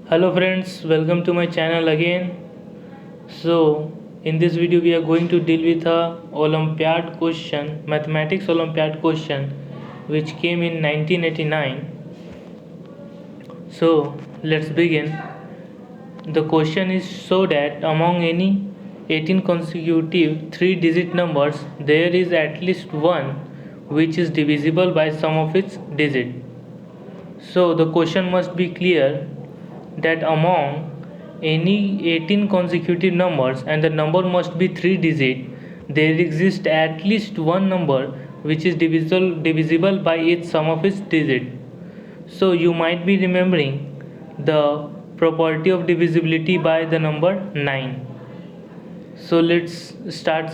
Hello friends, welcome to my channel again. So in this video we are going to deal with a Olympiad question, mathematics Olympiad question which came in 1989. So let's begin. The question is so that among any 18 consecutive 3-digit numbers there is at least one which is divisible by sum of its digit. So the question must be clear that among any 18 consecutive numbers and the number must be 3 digit, there exists at least one number which is divisible by its sum of its digit. So you might be remembering the property of divisibility by the number 9. So let's start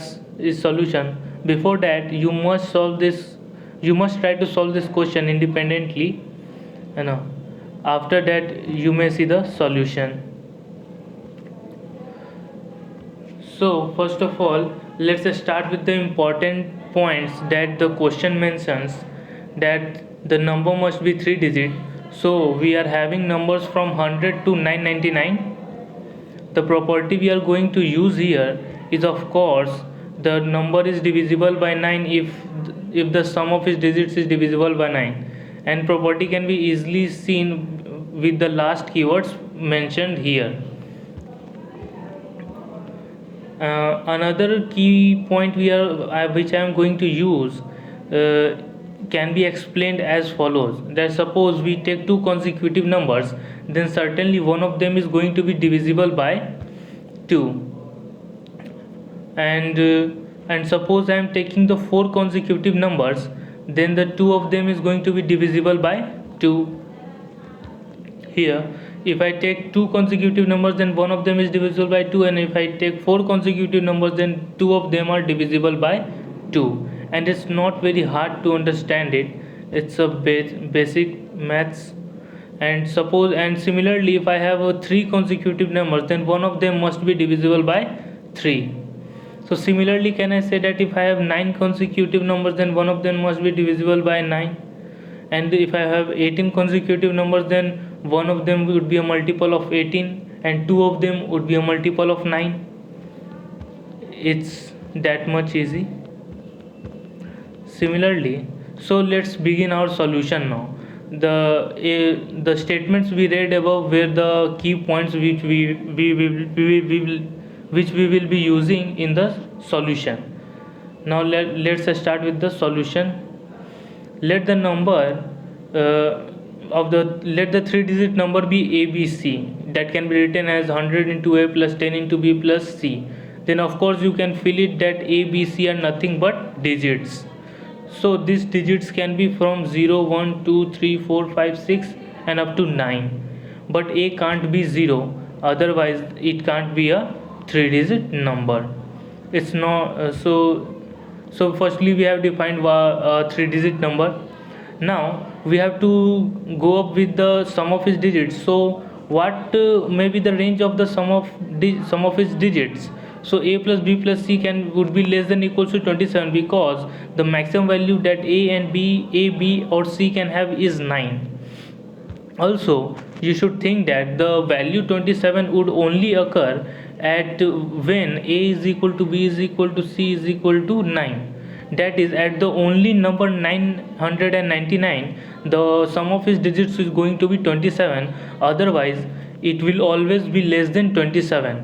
solution. Before that you must try to solve this question independently. You know, after that you may see the solution. So first of all, let's start with the important points that the question mentions, that the number must be 3 digit. So we are having numbers from 100 to 999. The property we are going to use here is, of course, the number is divisible by 9 if the sum of its digits is divisible by 9, and property can be easily seen with the last keywords mentioned here. Another key point which I am going to use can be explained as follows: that suppose we take two consecutive numbers, then certainly one of them is going to be divisible by 2, and suppose I am taking the four consecutive numbers, then the two of them is going to be divisible by 2. Here if I take two consecutive numbers, then one of them is divisible by 2, and if I take four consecutive numbers, then two of them are divisible by 2. And it's not very hard to understand it. It's a basic maths. And similarly, if I have three consecutive numbers, then one of them must be divisible by 3. So similarly, can I say that if I have 9 consecutive numbers, then one of them must be divisible by 9? And if I have 18 consecutive numbers, then one of them would be a multiple of 18 and two of them would be a multiple of 9. It's that much easy. Similarly, so let's begin our solution now. The statements we read above were the key points which we will be using in the solution. Now let's start with the solution. Let the number let the 3-digit number be ABC, that can be written as 100 into A plus 10 into B plus C. Then of course you can fill it that A, B, C are nothing but digits. So these digits can be from 0, 1, 2, 3, 4, 5, 6 and up to 9. But A can't be 0, otherwise it can't be a 3-digit number. It's not so firstly we have defined a 3-digit number. Now we have to go up with the sum of its digits. So what may be the range of the sum of its digits? So A plus B plus C would be less than equals to 27, because the maximum value that A, B or C can have is 9. Also, you should think that the value 27 would only occur at when A is equal to B is equal to C is equal to 9. That is, at the only number 999, the sum of its digits is going to be 27. Otherwise, it will always be less than 27.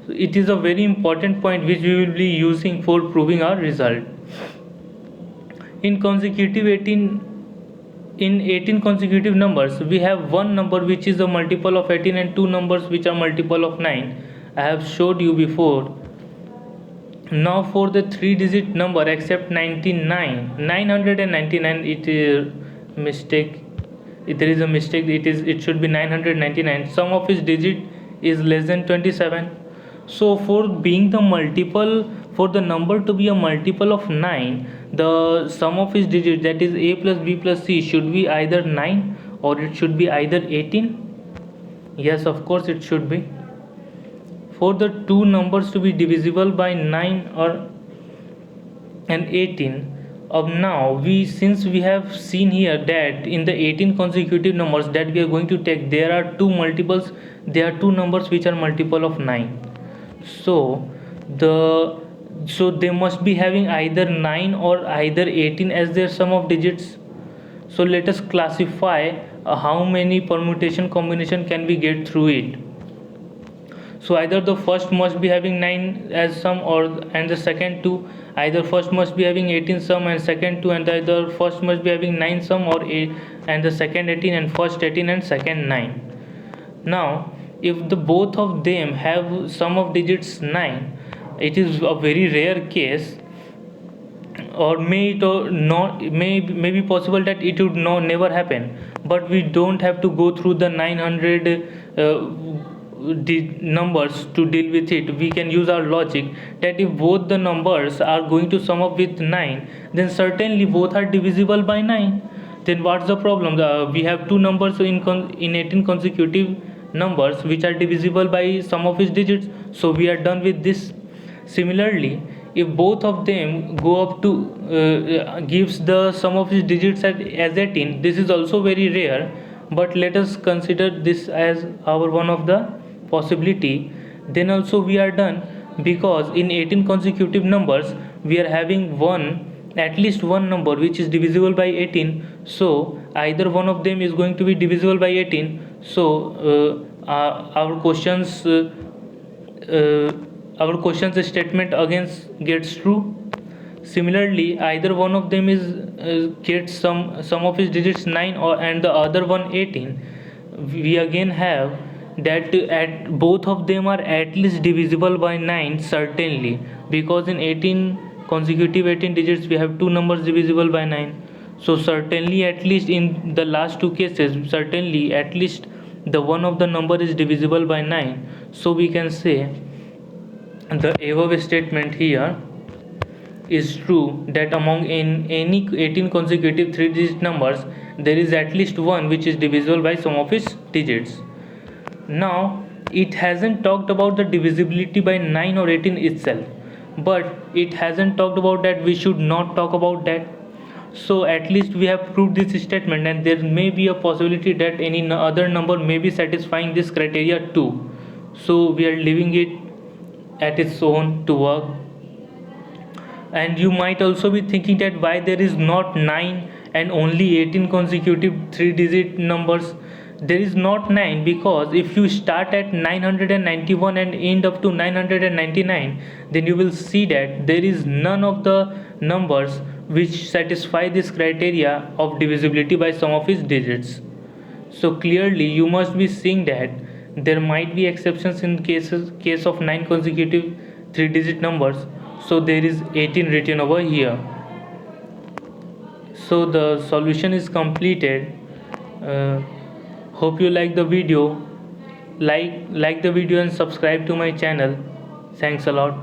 So it is a very important point which we will be using for proving our result. In 18 consecutive numbers, we have one number which is a multiple of 18 and two numbers which are multiple of 9. I have showed you before. Now for the 3-digit number except 999, it is mistake. If there is a mistake, it should be 999. Sum of its digit is less than 27. So for the number to be a multiple of 9, the sum of its digit, that is A plus B plus C, should be either 9 or it should be either 18. Yes, of course it should be. For the two numbers to be divisible by 9 and 18, Now since we have seen here that in the 18 consecutive numbers that we are going to take, there are two numbers which are multiple of 9. So they must be having either 9 or either 18 as their sum of digits. So let us classify how many permutation combination can we get through it. So either the first must be having 9 as sum, and the second two, either first must be having 18 sum and second 2, and either first must be having 9 sum or 8 and the second 18, and first 18 and second 9. Now if the both of them have sum of digits 9, it is a very rare case, or may it or not, may be possible that it would never happen, but we don't have to go through the 900 numbers to deal with it. We can use our logic that if both the numbers are going to sum up with 9, then certainly both are divisible by 9. Then what's the problem? We have two numbers in 18 consecutive numbers which are divisible by sum of its digits, so we are done with this. Similarly, if both of them go up to gives the sum of its digits as 18, this is also very rare, but let us consider this as our one of the possibility. Then also we are done, because in 18 consecutive numbers we are having at least one number which is divisible by 18, so either one of them is going to be divisible by 18. So our question's statement again gets true. Similarly, either one of them is gets sum of its digits 9 and the other one 18. We again have that at both of them are at least divisible by 9 certainly, because in 18 consecutive 18 digits we have two numbers divisible by 9. So certainly, at least in the last two cases, certainly at least the one of the number is divisible by 9. So we can say the above statement here is true, that among any 18 consecutive 3-digit numbers there is at least one which is divisible by sum of its digits. Now it hasn't talked about the divisibility by 9 or 18 itself, but it hasn't talked about that we should not talk about that. So at least we have proved this statement, and there may be a possibility that any other number may be satisfying this criteria too. So we are leaving it at its own to work. And you might also be thinking that why there is not 9 and only 18 consecutive 3-digit numbers. There is not 9 because if you start at 991 and end up to 999, then you will see that there is none of the numbers which satisfy this criteria of divisibility by sum of its digits. So clearly you must be seeing that there might be exceptions in case of 9 consecutive 3-digit numbers. So there is 18 written over here. So the solution is completed. Hope you like the video. Like the video and subscribe to my channel. Thanks a lot.